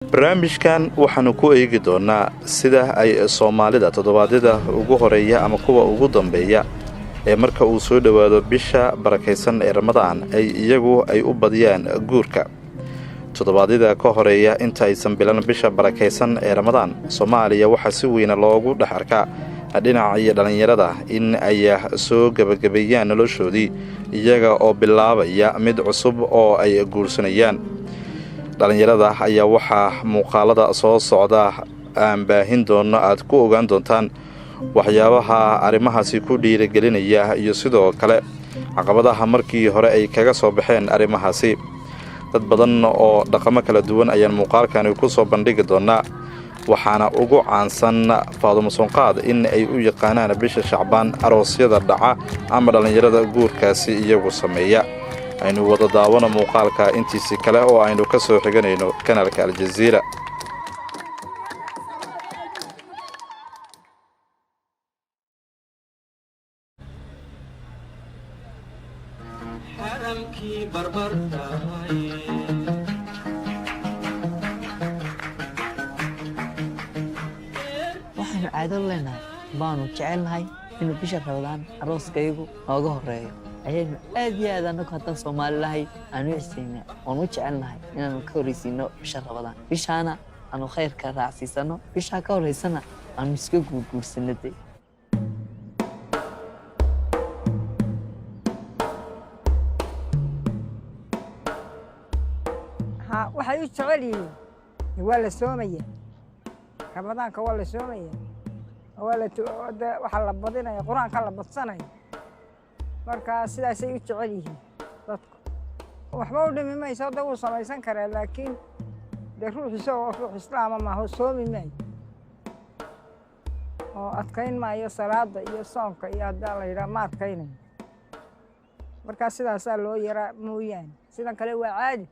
barnaamijkan waxaanu ku eegi doonaa sida ay Soomaalida toddobaadyada ugu horeeya ama kuwa ugu dambeeya ee marka uu soo dhawaado bisha barakeysan ee Ramadaan ay iyagu u badiyaan guurka. Toddobaadyada ka horeeya inta aysan bilan bisha barakeysan ee Ramadaan, Soomaaliya waxa si weyn loogu dhex arkaa dhinaca dhalinyarada in ay soo gabagabeeyaan noloshoodii iyaga oo bilaabaya mid cusub oo ay guursanayaan. dhalinyarada ayaa waxa muuqaalada soo socda aan baahin doono aad ku ogaan doontaan waxyaabaha arrimahaasi ku dhiirigelinaya iyo sidoo kale caqabadaha markii hore ay kaga soo baxeen arrimahaasi. dad badan oo dhaqamo kala duwan ayaan muuqaalkani ku soo bandhigi doonaa, waxaana ugu caansan Faadumo Soonqaad in ay u yaqaanaan bisha Shacbaan aroosyada dhaca ama dhalinyarada guurkaasi iyagu sameeya. aynu wada daawano muuqaalka intiisi kale oo aynu ka soo xiganayno kanaalka Al Jazeera. حرمكي بربرتاي waxaanu caado leenahay baanu jecelnahay inuu bisha Ramadaan arooskaygu nooga horeeyo. ayaynu aad iyo aad anagu haddaan Soomaali lahay aanu xiisaynaa oonu jecelnahay inaanu ka horeysiino bisha Ramadaan. bishaana aanu khayrka raacsiisano, bisha ka horeysana aanu iska guurguursanay. waxay u jecel yihiin waa la soomaya Ramadaanka, waa la soomaya, waxa la badinaya quraanka la badsanaya. marka sidaasay u jecel yihiin dadku. waxba u dhimi mayso dad uu samaysan karaa, laakiin ruuxiisa oo ruux islaam ma aha soomi maayo oo adkayn maayo salaada iyo soonka iyo hadaa la yiraahdo ma adkaynayo. marka sidaasaa loo yaraa mooyaan, sidan kale waa caadi.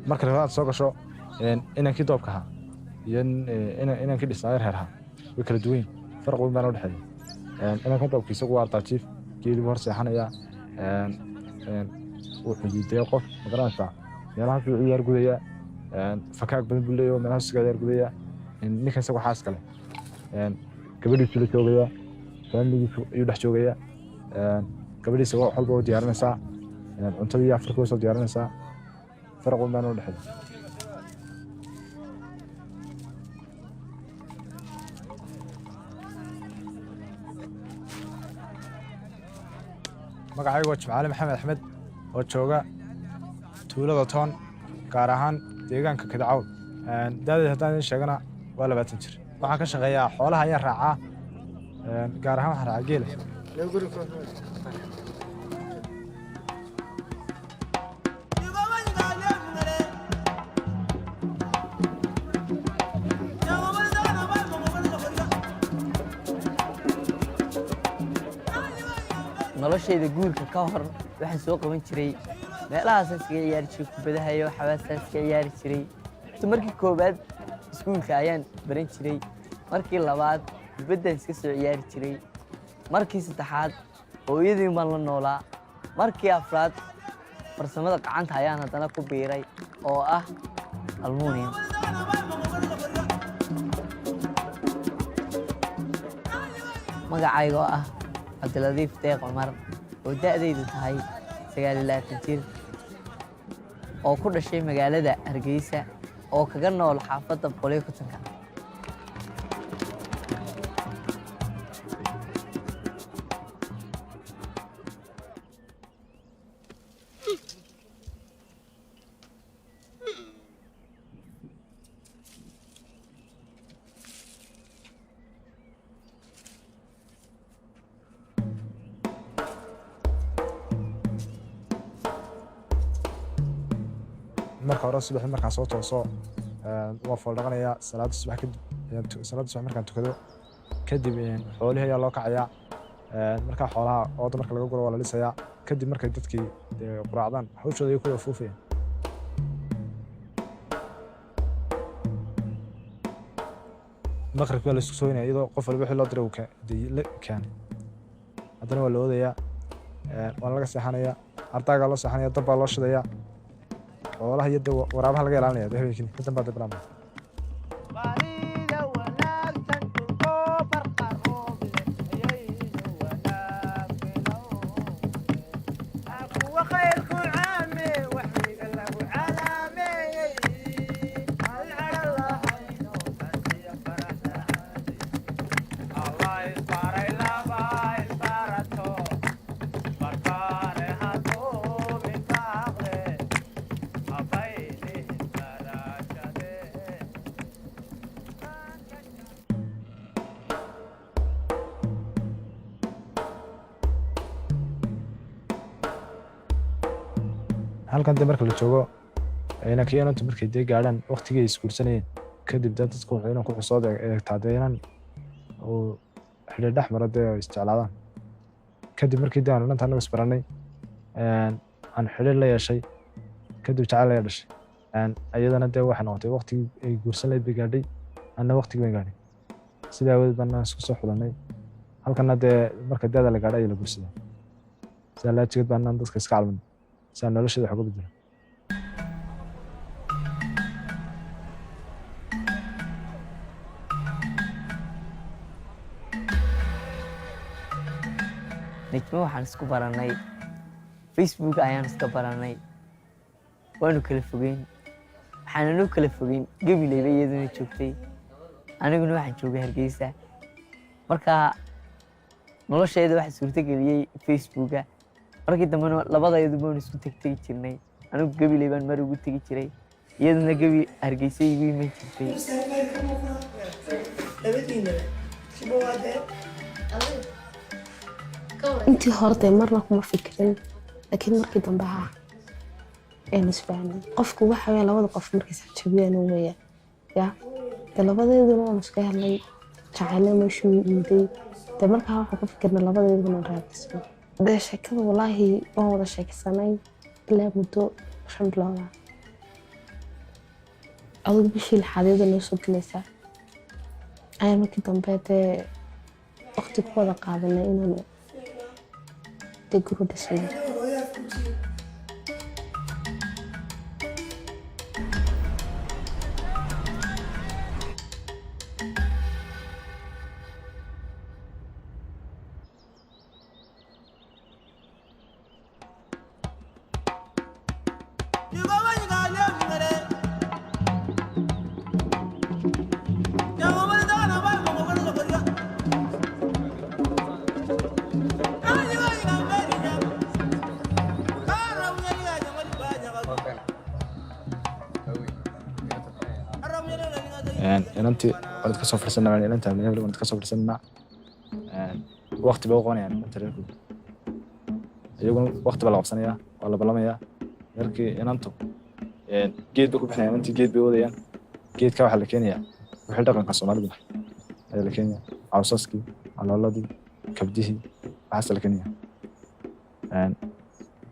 marka labaad soo gasho inankii doobka ahaa iyo inankii dhisnaa reerha way kala duwan, farq weyn baa u dhaxeeya. inanka doobka isagu waa artajiif geeli hor seexanaya, wuxuu jiiday qof magaranaysa meelaha uu ciyaar gudaya, fakaag badan buu leeyahay meelaha uu ciyaar gudaya. ninkan isagu xaas kale gabadhiisu la joogaya, familkiisu ayuu dhex joogaya, gabadhiisa wax walba u diyaarinaysaa, cuntada iyo afarka soo diyaarinaysaa. فرق بين الحد magacaygu waa Jimcaale Maxamed Axmed oo jooga tuulada Toon, gaar ahaan deegaanka Kadacawl. daadada haddaan idin sheegana waa 20 jir. waxaan ka shaqeeyaa xoolaha ayaan raacaa, gaar ahaan waxaan raacaa geela. noloshayda guurka ka hor waxaan soo qaban jiray meelahaas iska ciyaari jiray, kubadaha iyo xawaasha iska ciyaari jiray. markii koobaad iskuulka ayaan baran jiray, markii labaad kubadda iska soo ciyaari jiray, markii saddexaad hooyadii baan la noolaa, markii afraad farsamada gacanta ayaan haddana ku biiray oo ah almuunium. magacayga oo ah Cabdiladiif Deeq Cumar oo da'daydu tahay 29 jir, oo ku dhashay magaalada Hargeysa oo kaga nool xaafadda Boleekutanka. marka hore subax markaan soo tooso waa foldhaqanayaa salaada subax markaan tukado kadib xoolaha ayaa loo kacayaa marka xoolaha oo marka laga guro waa la lisayaa kadib markay dadkii quraacdaan hawshooda ay ku wafuufayaan. maqribka la isku sooynaya iyadoo qof walba wixii loo diray uu keenay. haddana waa la oodayaa, waa laga seexanayaa, ardaygaa loo seexanaya, dab baa loo shidayaa, xoolaha iyo waraabaha laga ilaalinaya habeenkii ka dambaa dib bilaabmaya. halkan dee marka la joogo inankii inantu markay dee gaadhaan waqtigii ay isguursanayeen kadib dee dadku wuxuu inanku xusooda eegtaa dee inan uu xidhiidh dhex mara dee isjeclaadaan. kadib markii dee aan inanta annagu isbarannay aan xidhiidh la yeeshay kadib jacayl ayaa dhashay. iyadana dee waxay noqotay waqtigii ay guursan lahayd bay gaadhay, anna waqtigii bay gaadhay. sidaa awadeed baana isku soo xulannay. halkana dee marka daada la gaadhay ayaa la guursadaa. sidaa laajigeed baanaan dadka iska calmanay si aan nolosheeda wax uga bedelo. Najmo waxaan isku barannay Facebook ayaan iska barannay, waanu kala fogeyn, waxaananu kala fogeyn gabileyba iyaduna joogtay, aniguna waxaan joogay Hargeysa. marka nolosheeda waxa suurtageliyey Facebooka. markii dambena labadayadu baan isku tegi jirnay, anigu gabiley baan mar ugu tegi jiray, iyaduna gabi Hargeysa igu iman jirtay. intii hore marna kuma fikirin, laakiin markii dambe ayaan isfahanay. qofku waxa weeye labada qof markay isxajabiyaan weeyaan ya de labadeeduna waan iska helnay, jacaylo meeshuu iiday de markaa waxaan ku fikirnay labadeeduna raadisno. de sheekada wallaahi waan wada sheekaysanay ilaa muddo 5 bilood ah. adigu bishii lixaad noo soo gelaysaa ayaan markii dambe dee waqti ku wada qaadanay inaan dee guri dhisnay. inantii waan ka soo farsanaa inantaa meel waan ka soo farsanaa waqti baa qoonayaan inta reerku iyaguna waqti baa la qabsanayaa waa la balamayaa markii inantu geed ku bixinayaan intii geed bay wadayaan geedka waxa la keenayaa wixii dhaqanka Soomaaliga ayaa la keenayaa cawsaskii alooladii kabdihii waxaas la keenayaa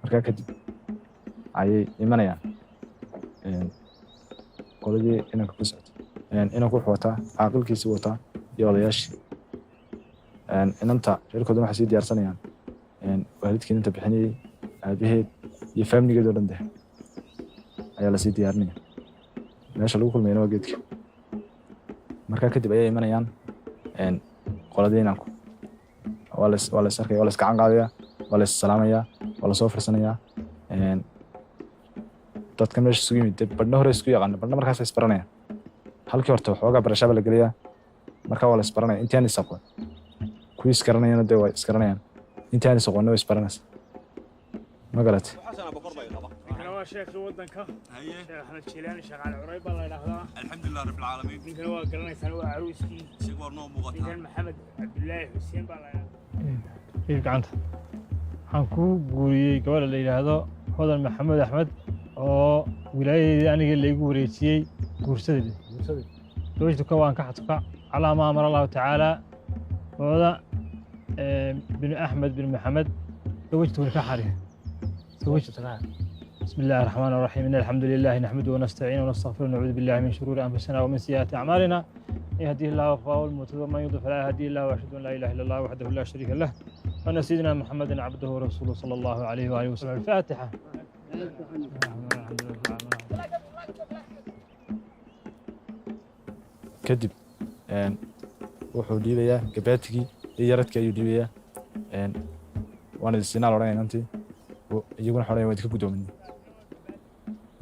markaa kadib ayay imanayaan qoladii inanka ku socotay inanku wuxuu wataa caaqilkiisii wataa iyo odayaashii. inanta reerkooda waxay sii diyaarsanayaan waalidkii inta bixinayay aabaheed iyo faamiligeeda oo dhan deh ayaa lasii diyaarinaya. meesha lagu kulmayna waa geedka. markaa kadib ayay imanayaan qoladii inanku waa la isarkaya, waa la iskacan qaadayaa, waa la issalaamayaa, waa lasoo firsanayaa. dadka meesha isugu yimid badhna hore isku yaqaana, badhna markaas isbaranayaan. halkii horta waxoogaa barashaaba la geliyaa, markaa waa la isbaranaya. intii aan isaqoon kuwii isgaranayana dee waa isgaranayaan, intii aan isaqoonna waa isbaranaysa. ma garatay شيخ ودنك احنا تشيلان شغال عريب الله يرحمه الحمد لله رب العالمين يمكن هو قرني سنه عروسكي سيغور نو مقطع يمكن محمد عبد الله حسين بالله كيف كانت حنكو غوريي gabadha la yiraahdo Hodan Maxamed Axmed oo wilaayada aniga la igu wareejiyay guursadeed dowladda ka waan ka xadka calaama amar Allah taala wada bin Axmed bin Maxamed dowladda ka xariir بسم الله الرحمن الرحيم إن الحمد لله نحمده ونستعينه ونستغفره ونعوذ بالله من شرور أنفسنا ومن سيئات أعمالنا يهديه الله فهو المهتدي ومن يضلل فلا هادي له وأشهد أن لا إله إلا الله وحده لا شريك له وأن سيدنا محمد عبده ورسوله صلى الله عليه وآله وسلم. الفاتحة. kadib wuxuu dhiibayaa gabaatigii iyo yaradkii ayuu dhiibayaa waana sinaa odhanaya inantii iyaguna waxay odhanayaan waa idinka guddoomin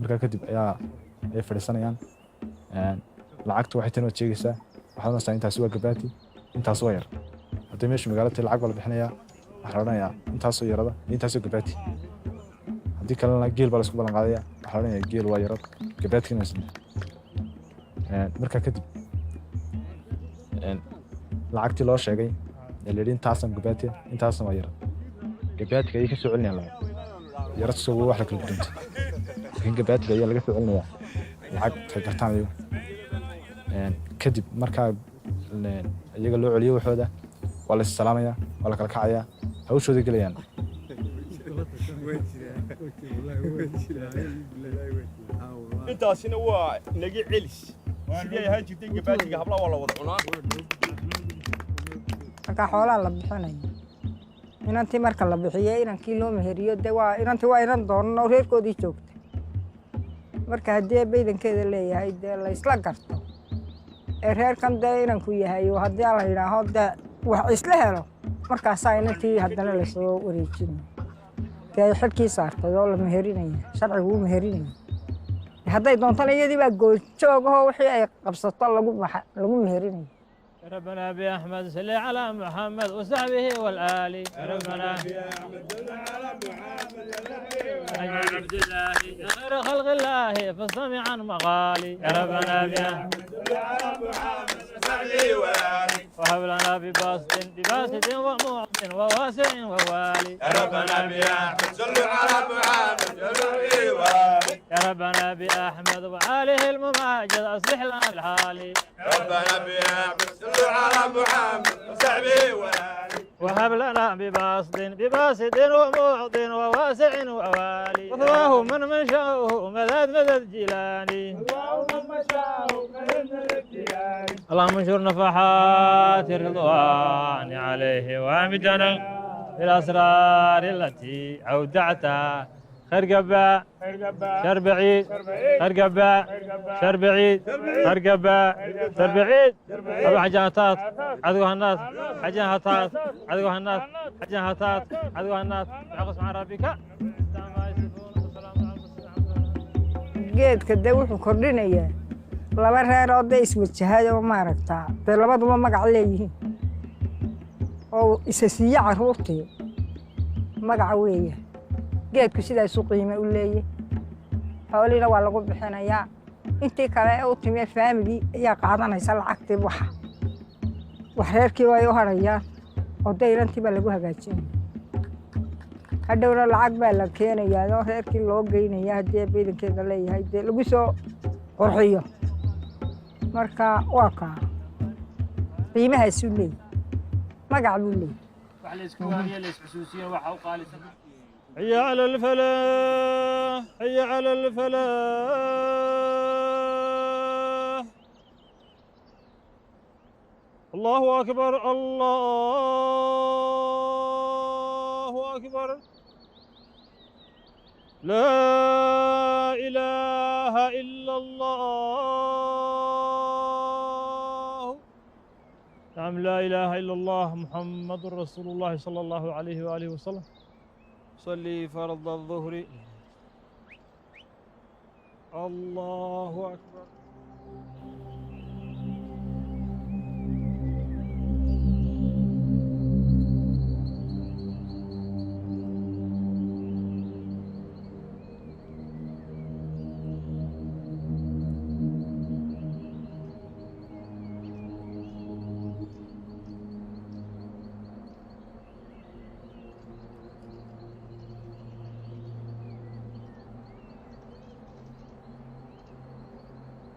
markaa kadib ay fadhiisanayaan lacagta waxay tani waad sheegaysaa waxaad onaysaa intaasi waa gabaati intaas waa yar haddii meeshu magaalo tahay lacag baa la bixinayaa waxaa la odhanayaa intaasoo yarada iyo intaasoo gabaati haddii kalena geel baa la isku ballan qaadaya waxaa la odhanayaa geel waa yarad gabaatigina waa sidii markaa kadib lacagtii loo sheegay ee la yidhi intaasan gabaati intaasan waa yarad gabaatiga ayay ka soo celinayaan lacag yarad soo wax la kala gudoontay laakiin gabaatiga ayaa laga soo celinayaa lacag waxay gartaan ayagu kadib markaa iyaga loo celiyo waxooda waa la is salaamayaa waa la kala kacayaa hawshooda gelayaan intaasina waa naga celis sidii ay ahaan jirtay gabaatiga hablaha waa la wada cunaa marka xoolaha la bixinayo inantii marka la bixiyo inankii loo meheriyo dee waa inantii waa inan doonan oo reerkoodii joogta marka haddii baydankeeda leeyahay dee la isla garto ee reerkan dee inanku yahay oo haddii la yidhaaho dee wax isla helo markaasaa inantii haddana lasoo wareejinayo dee ay xilkii saartay oo la meherinaya sharcigu u meherinaya hadday doontana iyadii baa gooljoogahoo wixii ay qabsato lagu meherinaya ربنا بأحمد صل على محمد وصحبه والآل ربنا بأحمد صل على محمد عبد الله خير خلق الله فاستمع عن مقالي ربنا بأحمد صل على محمد وصحبه والآل وهب لنا بباسط ومعط وواسع ووالي ربنا بأحمد صل على محمد وصحبه والآل يا ربنا بأحمد وآله المماجد أصلح لنا الحال ربنا بأحمد على محمد وصحبه والآل وهب لنا بباسط ومعط وواسع ووالي وثواه من منشأه مدد جيلاني اللهم انشر نفحات الرضوان عليه وامدنا بالأسرار التي أودعتها خير قباء شر بعيد خير قباء شر بعيد خير قباء شر بعيد أبو حجاتات عدوها الناس حجاتات عدوها الناس حجاتات عدوها الناس عقص مع ربك geedka dee wuxuu kordhinayaa laba reer oo dee iswajahay oo maaragtaa dee labaduba magac leeyihiin oo isa siiye carruurtii magaca weeya geedku sidaasuu qiime u leeyahay xoolihiina waa lagu bixinayaa intii kale ee u timi faamigii ayaa qaadanaysa lacagtii wax reerkii way u harayaan oo dee inantii baa lagu hagaajinaya hadhowna lacag baa la keenayaa oo reerkii loo geynaya haddii baydankeeda leeyahay dee lagu soo qurxiyo marka waa kaa qiimahaasuu leeyahay magac buu leeyahay حي على الفلاح حي على الفلاح الله أكبر الله أكبر لا إله إلا الله نعم لا إله إلا الله محمد رسول الله صلى الله عليه وآله وسلم صلي فرض الظهر الله أكبر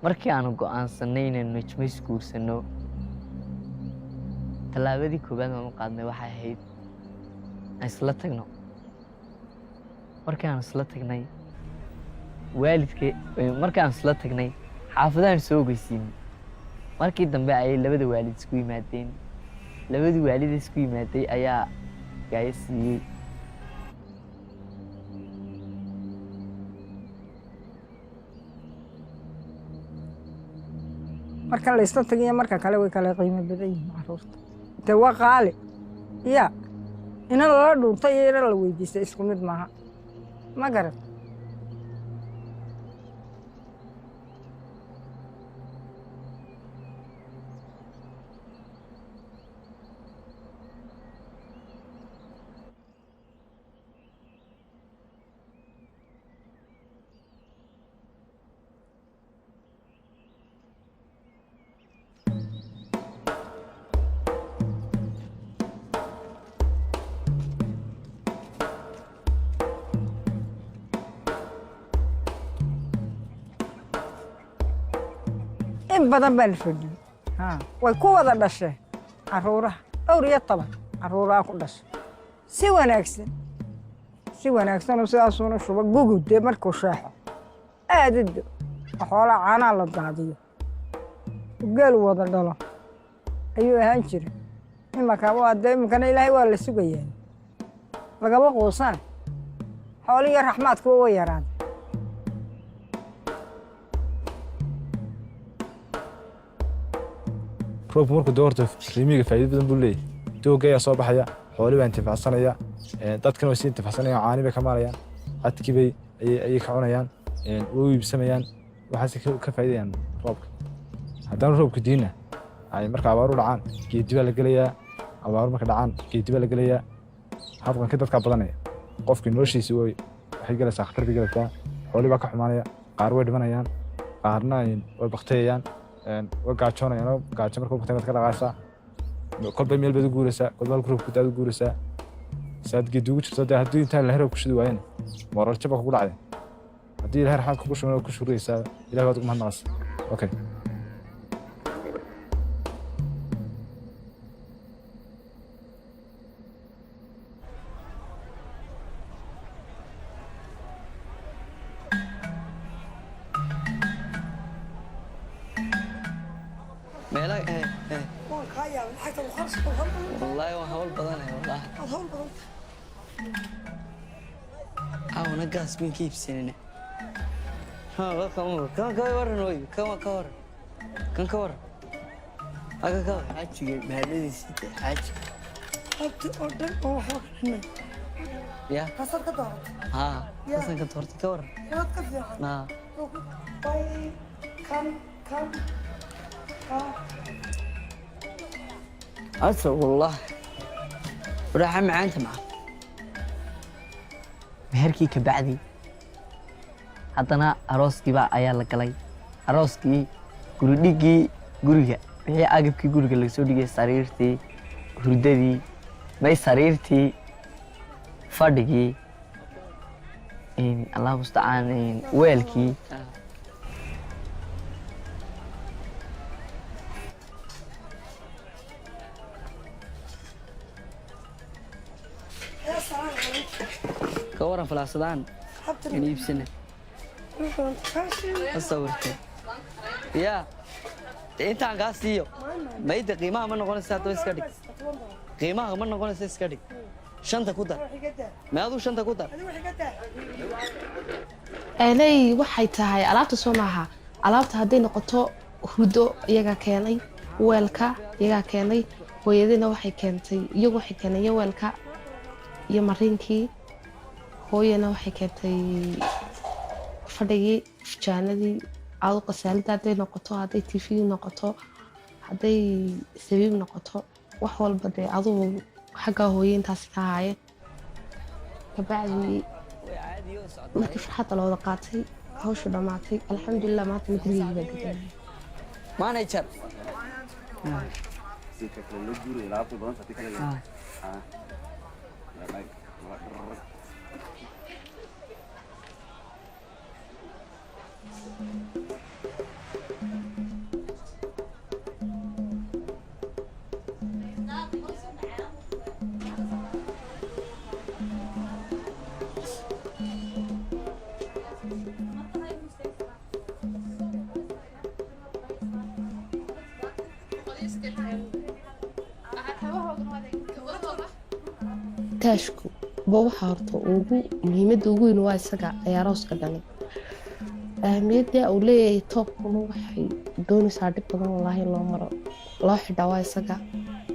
markii aanu go'aansanay inaynu najmays guursanno tallaabadii koowaad aan u qaadnay waxay ahayd aan isla tagno markaan isla tagnay waalidkii markaan isla tagnay xaafadahan soo ogeysiinay markii dambe ayay labada waalid isku yimaadeen labadii waalid isku yimaaday ayaa gaaya siiyey marka la isla tagiyo marka kale way kala qiimo badan yihiin carruurta te waa qaali ya ina lala dhuuntay iyo ina la weydiistay isku mid maaha ma garan in badan baa la fadhiyey way ku wada dhasheen carruuraha dhowr iyo 10 carruuraha ku dhashay si wanaagsan oo sidaasuuna shuba gugud dee markuu sheexo aadado xoolaa caanaa la daadiyo geel wada dhalo ayuu ahaan jiray iminkana ilaahay waa la sugayaa lagama quusan xooliyo raxmaadkuwa way yaraan roobku markuu doorto qiimiga faa'iido badan buu leeyahay doogga ayaa soo baxaya xooli baa intifacsanaya dadkana way sii intifacsanayaan caani bay ka maarayaan cadkii bay ayay ka cunayaan way iibsamayaan waxaase ka faa'iidayaan roobka haddana roobka diina ay marka abaaru dhacaan geedi baa la gelayaa abaaru marka dhacaan geedi baa la gelayaa habkanka dadkaa badanaya qofkii noloshiisa waxay gelaysaa khatar bay gelaysaa xooli baa ka xumaanaya qaar way dhimanayaan qaarna way baktayayaan way gaajoonayaan gaajo marka bakteemad ka dhaqaysaa kolba meel baad u guuraysaa kolba halka roobka daad u guuraysaa saad geedi ugu jirto dee haddii intaan ilahay roob ku shidi waayeen moral jaba kugu dhacday haddii ilahay raxmaad kugu shumay ku shuraysaa ilahay baad ugu mahadnaqaysa okay والله وهول بدنه والله هول بدن أنا قاس بين كيف سنة كم كورن وي كم كورن كم كورن أكا كورن حاجة بهذه الست حاجة أبتي أردن أو حاجة يا كسر كدورت ها كسر كدورت كورن كيف نا باي كم أسر والله وراح معانت معه مهركي كبعدي haddana arooskii baa ayaa la galay arooskii guriga wixii agabkii guriga laga soo dhigay sariirtii hurdadii may sariirtii fadhigii Allah musta'aan weelkii كورن فلاسدان يبسنه أصورته يا أنت عن قاسيو ما يد قيمة ما نقول ساتو إسكادي قيمة ما نقول إسكادي شنطة كودا ما هذا شنطة كودا ألي waxay tahay alaabta Soomaha alaabta haday noqoto hurdo iyaga keenay weelka iyaga keenay hooyadina waxay keentay iyagu waxay keenay weelka iyo marinkii hooyana waxay keentay fadhigii jaanadii aad qasaalada haday noqoto haday TV noqoto haday sabiib noqoto wax walba de adu xaga hooyintaas ka haye kabacdi markii farxad loo wada qaatay hawshu dhamaatay alxamdulillah maanta midriga badalay manager taashku ba waxa horta ugu muhiimadda ugu weyn waa isaga ayaa arooska dhalay ahmiyadda uu leeyahay toobkuna waxay doonaysaa dhib badan wallaahi loo maro loo xidhaa waa isaga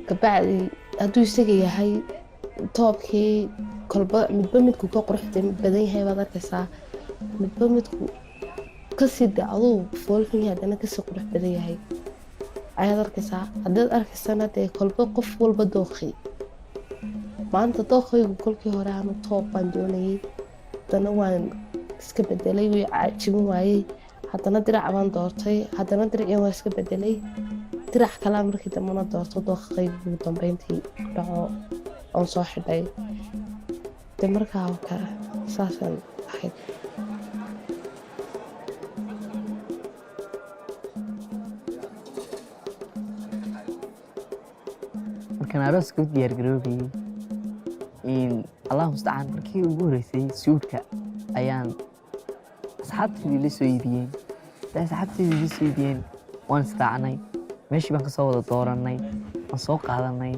kabacdi hadduu isaga yahay toobkii kolba midba midku ka quruxda badan yahay baad arkaysaa midba midku kasii aduu foolxun yahay haddana kasii qurux badan yahay ayaad arkaysaa haddaad arkaysana dee kolba qof walba dooqi maanta dooqaygu kolkii hore aanu toob baan doonayay haddana waan iska bedelay way caajibin waayey haddana dirac baan doortay haddana diracii waan iska bedelay dirac kalaa markii dambena doorto dooqaygu ugu dambeyntii ku dhaco oon soo xidhay de markaa oo kale saasaan ahayd markaan arooska u diyaargaroobayay allah mustacaan markii ugu horeysay suudka ayaan asxaabteydii la soo iibiyeen asxaabteydii la soo iibiyeen waan israacnay meeshii baan kasoo wada dooranay waan soo qaadanay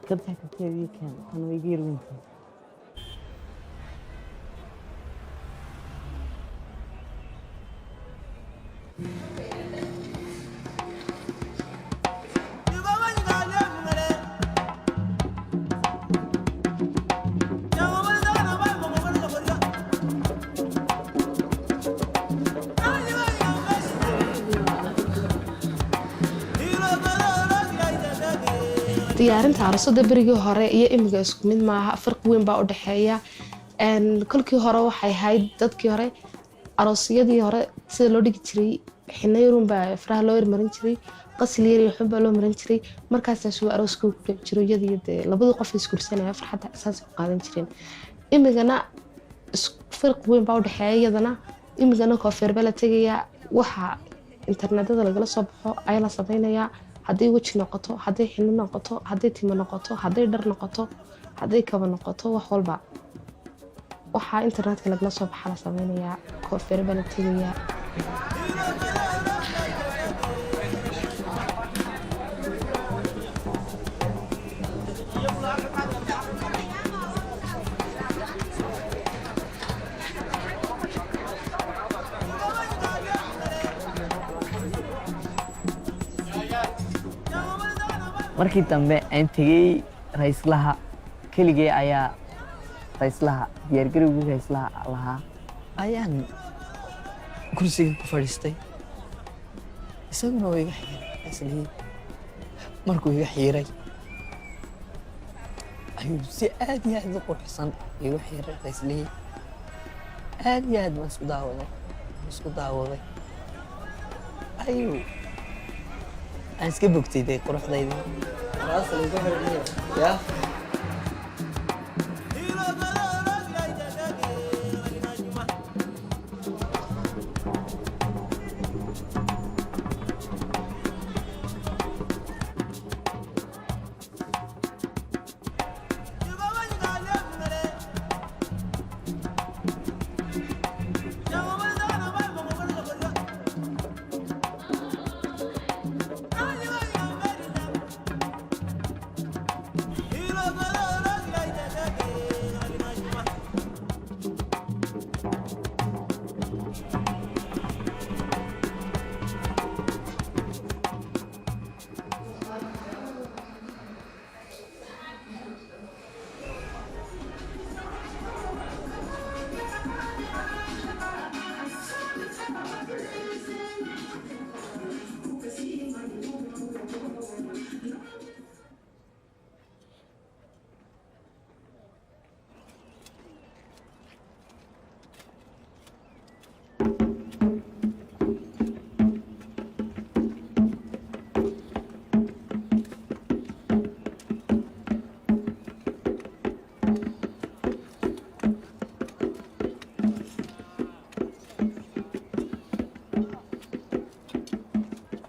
kabtaadii kan tan way geer weyntahay diyaarinta aroosadda berigii hore iyo imiga isku mid maaha farqi weyn baa u dhexeeya kolkii hore waxay ahayd dadkii hore aroosyadii hore sida loo dhigi jiray xina yarun baa faraha loo marin jiray qasli yar iyo xun baa loo marin jiray markaasaas uu arooska ku dhici jiro iyadii dee labadii qof iskursanaya farxadda asaas ku qaadan jireen imigana farqi weyn baa u dhexeeya iyadana imigana koofeer baa la tegayaa waxa internetada lagala soo baxo ayaa la samaynayaa hadday weji noqoto hadday xilli noqoto hadday timo noqoto hadday dhar noqoto hadday kaba noqoto wax walba waxaa internetka lagala soo baxa la sameynayaa koofeer baa la tegayaa markii dambe aan tegey raislaha keligee ayaa raislaha diyaargarowgii raislaha lahaa ayaan kursiga ku fadhiistay isaguna waa iga xiiray raislihii markuu iga xiiray ayuu si aad iyo aad u quruxsan igu xiiray raislihii aad iyo aad baan isku daawaday ayuu aan iska bogtay dee quruxdayda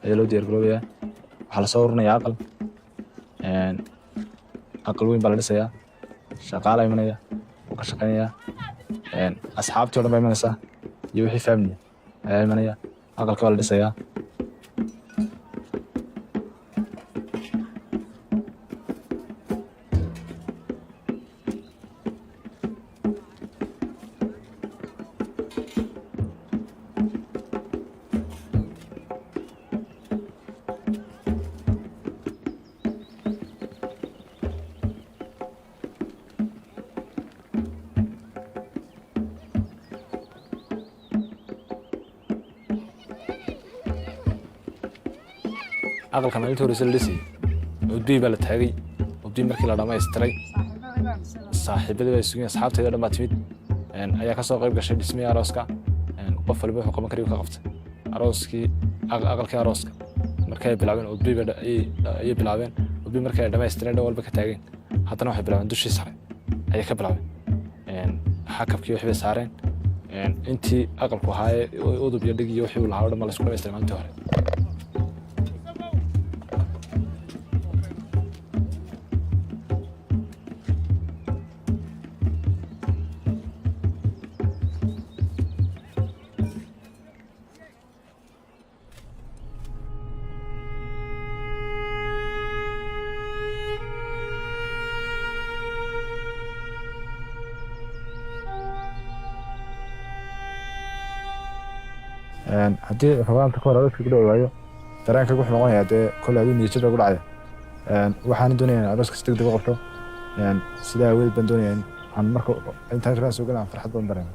ayaa loo diyaargaroobayaa. waxaa la soo ururinayaa aqal weyn baa la dhisayaa, shaqaala imanaya oo ka shaqaynaya, asxaabtii oo dhan baa imanaysaa iyo wixii family ayaa imanaya, aqalka waa la dhisayaa. aqalka maalintii horeysa la dhisay udbii baa la taagay. udbii markii la dhamaystiray saaxiibadii baa sugeen, asxaabtayda dhan baa timid ayaa ka soo qayb gashay dhismihii arooska. qof walba wuxuu qaban karay ka qabtay arooskii, aqalkii arooska markay bilaabeen udbii ayay bilaabeen. udbii markay ay dhamaystireen dhan walba ka taageen, haddana waxay bilaabeen dushii sare ayay ka bilaabeen. xakabkii wixii bay saareen, intii aqalku ahaayee udub iyo dhig iyo wixii uu lahaa oo dhan baa la isku dhamaystiray maalintii hore. haddii rabaanta ka hor arooska ku dhawaayo dareenka wuxuu noqonayaa dee kole aduu niyad jab ku dhacaya. waxaan doonayaa in arooska si degdeg u qabto, sidaa aweed baan doonayaa in aan marka intaan rabaan soo galaan farxad badan dareemo.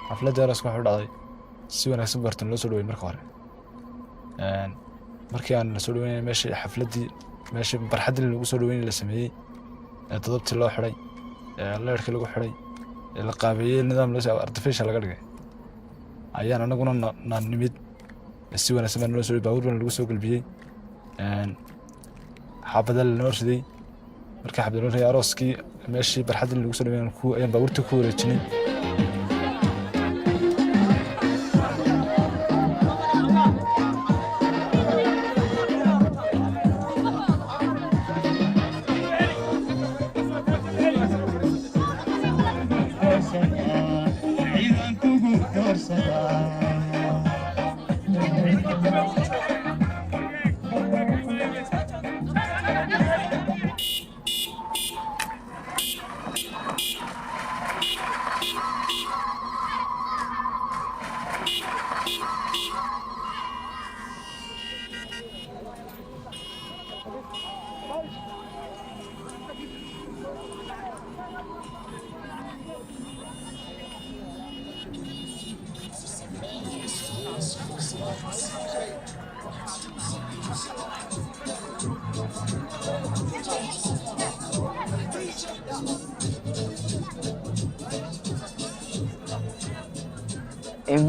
xafladda arooska wuxuu dhacday si wanaagsan bartan loo soo dhaweeyay marka hore. markii aan la soo dhaweynay meeshii barxaddii lagu soo dhaweynay la sameeyey, todobtii loo xiray, leerkii lagu xiray, la qaabeeyey, nidaam artificial laga dhigay ayaan anaguna nimid. si wanaagsan baa naloo soo dhaweeyay, baabuur baan lagu soo galbiyey, xaabada lanoo riday. markii xaabada lanoo riday arooskii meeshii barxaddii lagu soo dhaweynay ayaan baabuurtii ku wareejinay.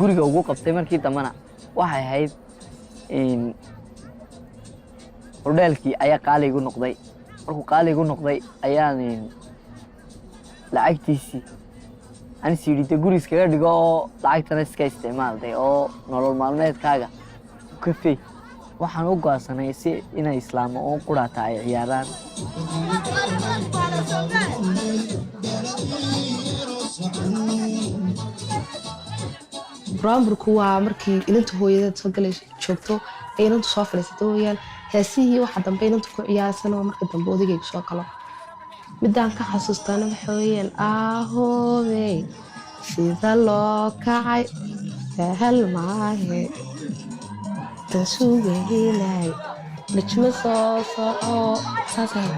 guriga ugu qabtay markii dambana waxay ahayd hordheelkii ayaa qaali igu noqday markuu qaali igu noqday ayaan lacagtiisii aan is yidhi dee guri iskaga dhigo oo lacagtana iska isticmaalday oo nolol maalmeedkaaga u kafey waxaan u go'aansanay si inay islaamo oo quraata ay ciyaaraan buraanburku waa markii inanta hooyadeed soo galay joogto ee inantu soo fadhiisato weeyaan heesihii waxa dambe inantu ku ciyaarsan oo marka dambe odagaygu soo galo midaan ka xasuustana waxa weeyaan ahoobey sida loo kacay sahal maahe tasuugaynay najmo soo soco saasay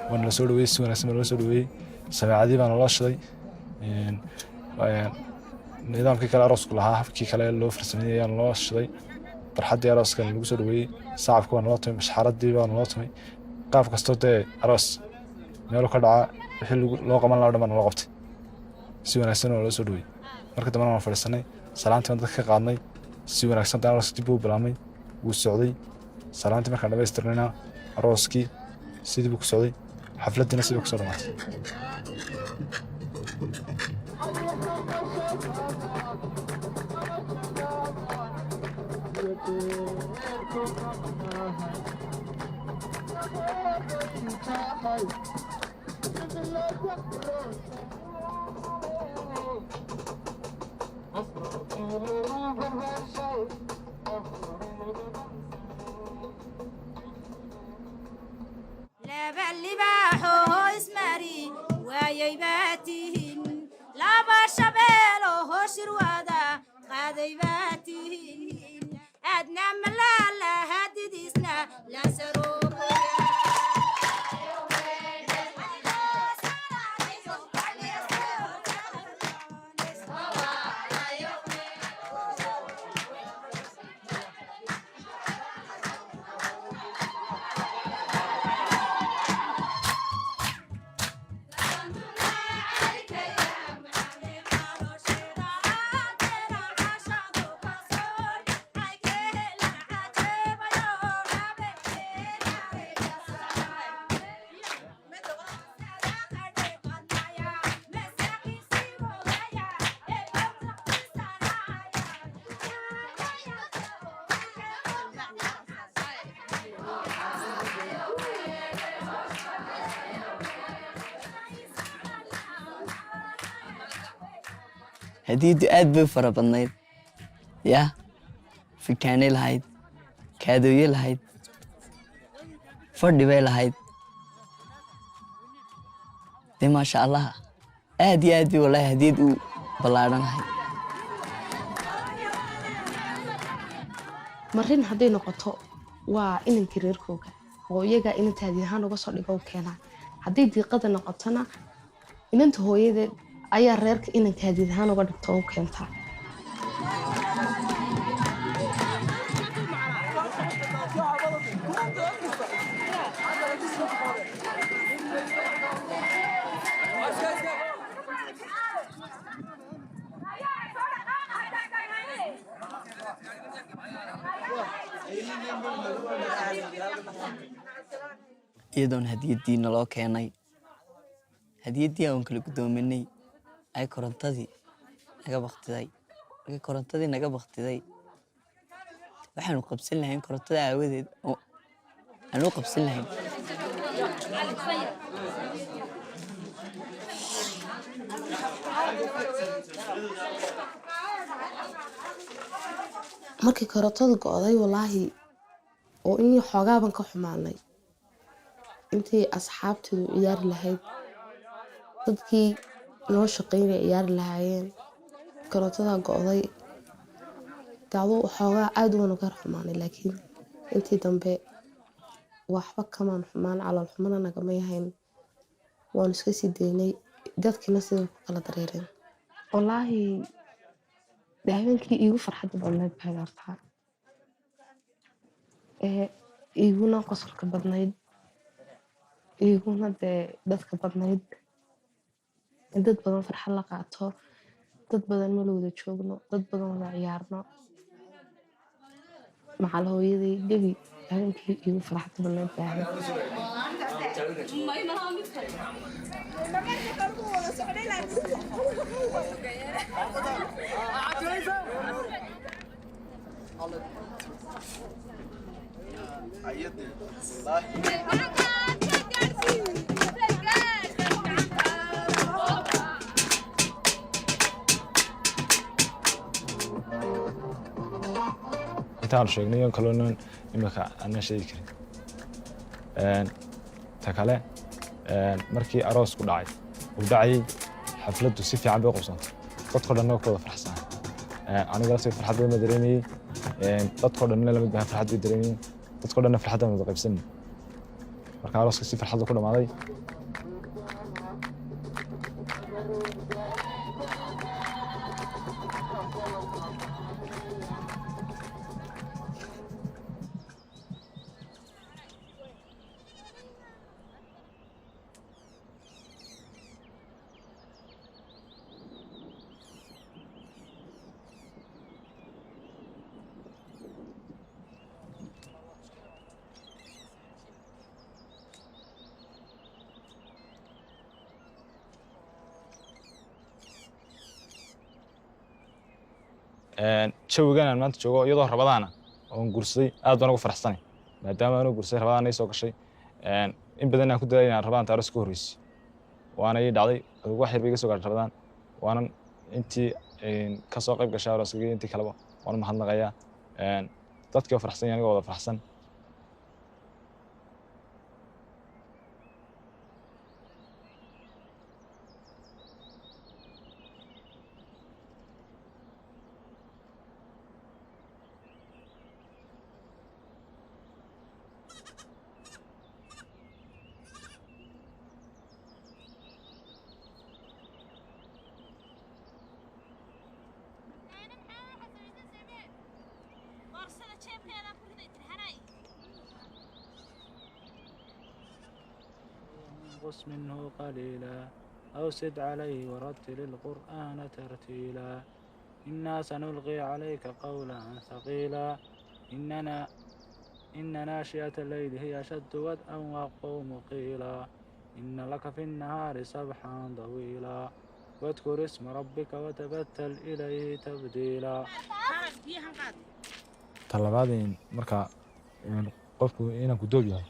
waan la soo dhaweeyey si wanaagsan baa loo soo dhaweeyey sameecadii baa naloo shiday nidaamkii kale aroosku lahaa habkii kale loo farsameeyey ayaa naloo shiday barxaddii arooska lagu soo dhaweeyey sacabka baa naloo tumay mashxaradii baa naloo tumay qaab kastoo dee aroos meelu ka dhaca wixii loo qaban lahaa dhan baa naloo qabtay si wanaagsan waa loo soo dhaweeyey marka dambena waan fadhiisanay salaantii baan dadka ka qaadnay si wanaagsan daan arooska dib uu bilaabmay wuu socday salaantii markaan dhamaystirnayna arooskii sidii buu ku socday xafladdiina sidii ku soo dhamaatay hadiyaddu aad bay u fara badnayd yaa fikaane lahayd kaadooye lahayd fadhi bay lahayd dee maasha allah aad iyo aad bay wallaahi hadiyad u ballaadhanahay marin hadday noqoto waa inankii reerkooga oo iyagaa inanta hadiid ahaan uga soo dhigo u keenaa hadday diiqada noqotona inanta hooyadeed ayaa reerka inanka hadiid ahaan uga dhigto u keentaa iyadoon hadiyaddii naloo keenay hadiyaddii aan kala guddoominay ay korontadii naga baktiday markii korontadii naga baktiday waxaanu qabsan lahayn korontada aawadeed oo aan u qabsan lahayn markii korontadu go'day wallaahi oo in xoogaaban ka xumaanay intii asxaabteedu ciyaari lahayd dadkii noo shaqaynaya ciyaari lahaayeen karootada go'day dacwo xoogaa aad u wanaag xumaanay laakiin intii dambe waxba kamaan xumaan calool xumana nagama yahayn waan iska sii daynay dadkiina sidoo kala dareereen wallaahi habeenkii iigu farxadda badnayd baa hortaa iiguna qosolka badnayd iiguna dee dadka badnayd dad badan farxad la qaato dad badan mala wada joogno dad badan wada ciyaarno macal hooyaday gebi habeenkii iigu farxadda badnayd baa intaan sheegnay oo kaloo imika aan sheegi karin ta kale markii aroosku dhacay uu dhacay xafladdu si fiican bay u qabsantay dadkoo dhan waa wada faraxsan aniga si farxad ma dareemay dadkoo dhan la mid ah farxad bay dareemay dadkoo dhan farxad wada qaybsanay marka arooska si farxad ku dhamaaday jawigan aan maanta joogo iyadoo rabadaana oo guursaday aad baan ugu faraxsanay maadaama aan guursaday rabadaan ay soo gashay in badan aan ku dadaalay inaan rabadaan taariikh ku horeysay waana ii dhacday wax yar bay iga soo gaartay rabadaan waanan intii ka soo qayb gashay arooska intii kaleba waan mahadnaqayaa dadkii faraxsan aniga wada faraxsan قص منه قليلا أو زد عليه ورتل القرآن ترتيلا إنا سنلقي عليك قولا ثقيلا إن ناشئة الليل هي أشد وطئا وأقوم قيلا إن لك في النهار سبحا طويلا واذكر اسم ربك وتبتل إليه تبديلا talabaadeen marka qofku inaan ku doog yahay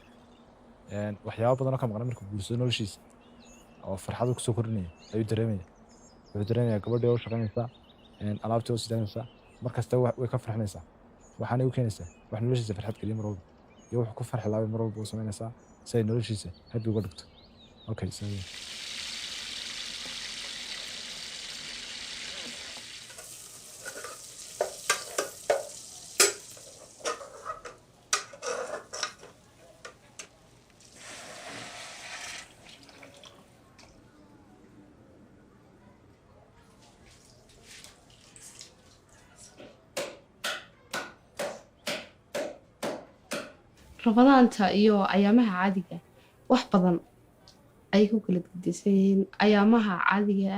waxyaabo badan oo ka maqan markuu guursado noloshiisa oo farxad ku soo kordhinaya ayuu dareemayaa gabadhii oo shaqaynaysa alaabtii oo sidaynaysa markasta way ka farxinaysaa waxaanay u keenaysaa wax noloshiisa farxad keliya mar walba iyo wuxuu ku farxi laabay mar walba u samaynaysaa si ay noloshiisa habi uga dhigto okay rabadaanta iyo ayaamaha caadiga wax badan ay ku kala gedisan yihiin ayaamaha caadiga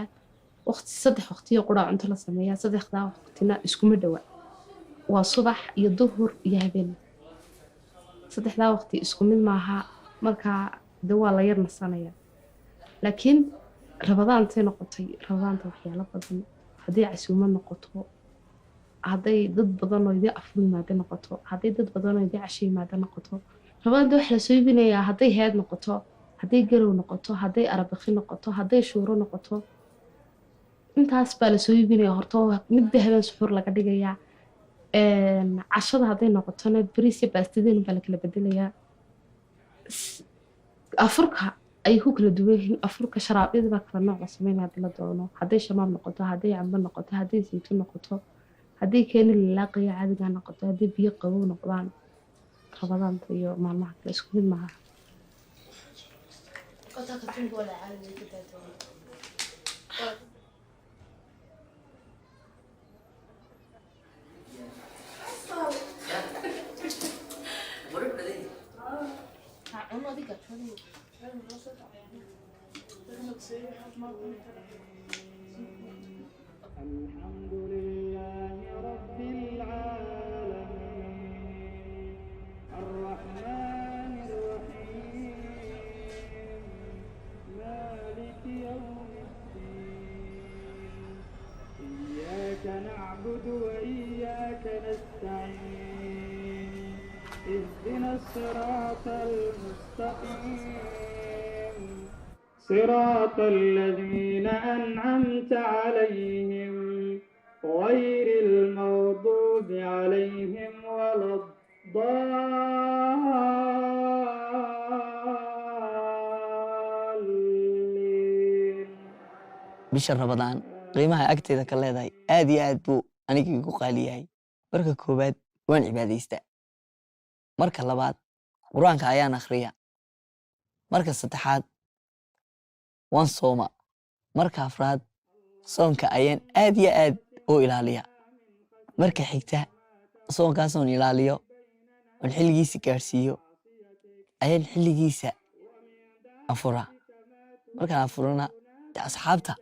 waqti saddex waqtiyo qura cunto la sameeyaa saddexdaa waqtina iskuma dhawa waa subax iyo duhur iyo habeen saddexdaa waqti isku mid maaha marka waa la yar nasanaya laakiin rabadaantay noqotay rabadaanta waxyaalo badan haddii casuumad noqoto hadday dad badan oo idin afur yimaada noqoto hadday dad badan oo idin casho yimaada noqoto rabadaanta wax la soo iibinayaa hadday heed noqoto hadday garow noqoto hadday arabakhi noqoto hadday shuuro noqoto intaas baa la soo iibinayaa horta midba habeen suxuur laga dhigayaa cashada hadday noqotona bariis iyo baastadeen baa la kala bedelayaa afurka ay ku kala duwan yihiin afurka sharaabyada baa kala nooc la sameynaya hadii la doono hadday shamaam noqoto hadday cambo noqoto hadday saytuun noqoto hadday keeni lalaaqaya caadiga noqoto hadday biyo qabow noqdaan rabadaanta iyo maalmaha kale isku mid maaha الحمد لله رب العالمين الرحمن الرحيم مالك يوم الدين إياك نعبد وإياك نستعين اهدنا الصراط المستقيم صراط الذين أنعمت عليهم غير المغضوب عليهم ولا الضالين bisha Ramadaan qiimaha agteeda ka leedahay aad iyo aad buu aniga igu qaali yahay marka koobaad waan cibaadaystaa marka labaad quraanka ayaan akhriya marka saddexaad waan sooma marka afraad soonka ayaan aad iyo aad u ilaaliya marka xigta soonkaas oo ilaaliyo oo xilligiisa gaarsiiyo ayaan xilligiisa afura marka afurana asxaabta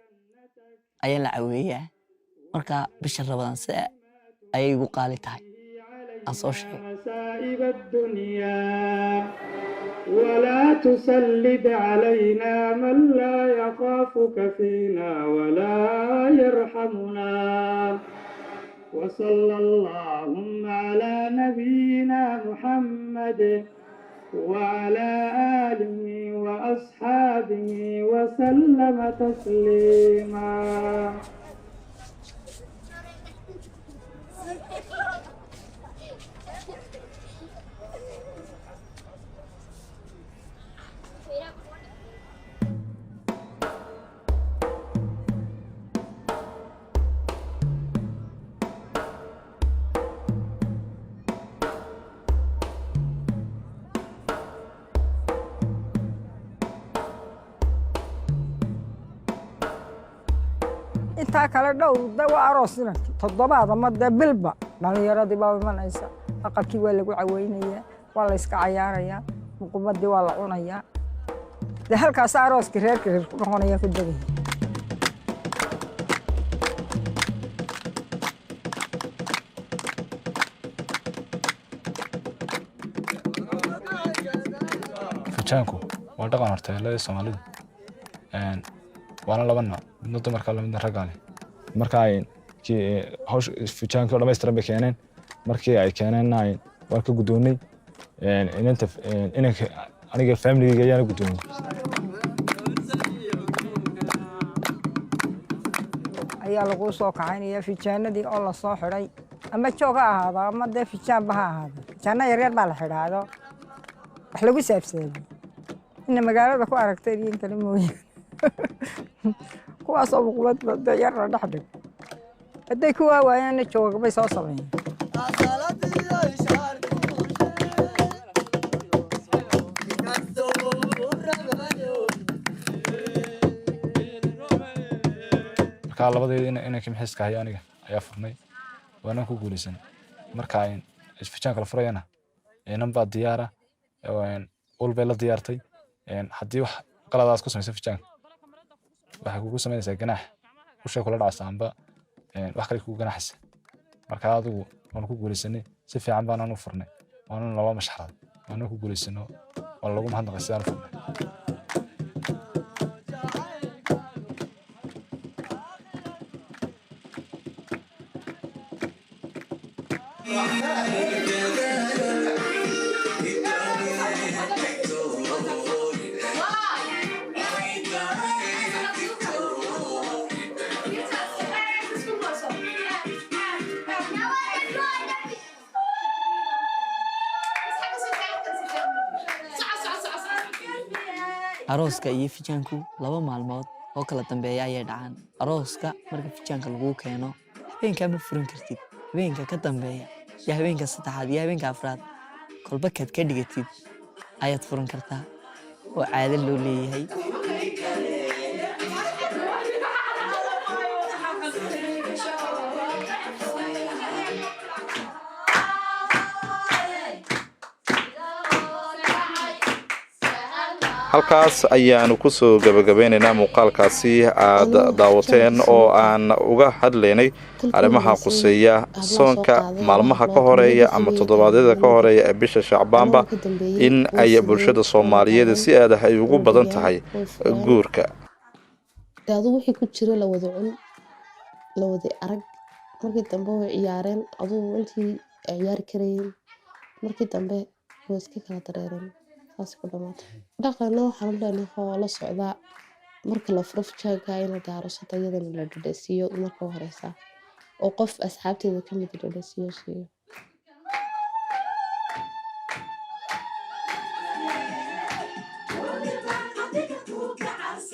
ayaan la caweeyaa marka bisha Ramadaan saa ayay ugu qaali tahay aan soo sheegay مسائب الدنيا ولا تسلط علينا من لا يخافك فينا ولا يرحمنا وصلى اللهم على نبينا محمد وعلى آله وأصحابه وسلم تسليما intaa kale dhow waa aroosina toddobaad ama dee bilba dhalinyaradii baa imanaysa aqalkii waa lagu caweynayaa waa la iska cayaarayaa muqubadii waa la cunayaa dee halkaas arooskii reerka reer ku noqonaya ku degaya fujaanku waa dhaqan horta ee Soomaalidu waana laba nooc midna dumarka midna ragga leh marka ay hawsh fujaanka dhameystiran bay keeneen markii ay keeneen waan ka gudoonay inanta aniga family-ga ayaan gudoonay ayaa lagu soo kacaynaya fijaanadii oo la soo xiray ama joog ha ahaado ama dee fijaanba ha ahaado fijaana yaryar baa la xidhaado wax lagu saabsaday ina magaalada ku aragtay in kale mooyaan kuwaasoo muqubad yar la dhex dhig hadday ku waawayaanna joog bay soo sameeyeen marka labadeed inay ka mixiska hay aniga ayaa furnay waana ku guuleysan marka ay fijaanka la furayana namba diyaara ul bay la diyaartay haddii wax qaladaas ku samaysan fijaanka waxay kugu samaynaysaa ganaax usha kula dhacaysa amba wax kale kugu ganaxaysa marka adigu waan ku guuleysanay si fiican baan u furnay waana laba mashxarad waana ku guuleysano waa lagu mahadnaqay sidaan furnay arooska iyo fijaanku 2 maalmood oo kala dambeeya ayay dhacaan. Arooska marka fijaanka lagu keeno habeenka ma furan kartid, habeenka ka dambeeya iyo habeenka saddexaad iyo habeenka afraad kolba kad ka dhigatid ayaad furan kartaa oo caado loo leeyahay. halkaas ayaanu ku soo gabagabeynaynaa muuqaalkaasi aad daawateen oo aan uga hadlaynay arrimaha quseeya soonka maalmaha ka horeeya ama toddobaadyada ka horeeya ee bisha Shacbaanba in ay bulshada Soomaaliyeed si aad ah ay ugu badan tahay guurka. daadu wixii ku jira la wada cun la wada arag markii dambe way ciyaareen aduu intii ciyaar kareen markii dambe way iska kala dareereen saas ku dhamaatay. dhaqanna waxaan leenahay la socdaa marka la furo fijaanka in la daarasho iyadana la dhadhasiyo marka horeysa oo qof asxaabteeda ka mid dhadhasiyo.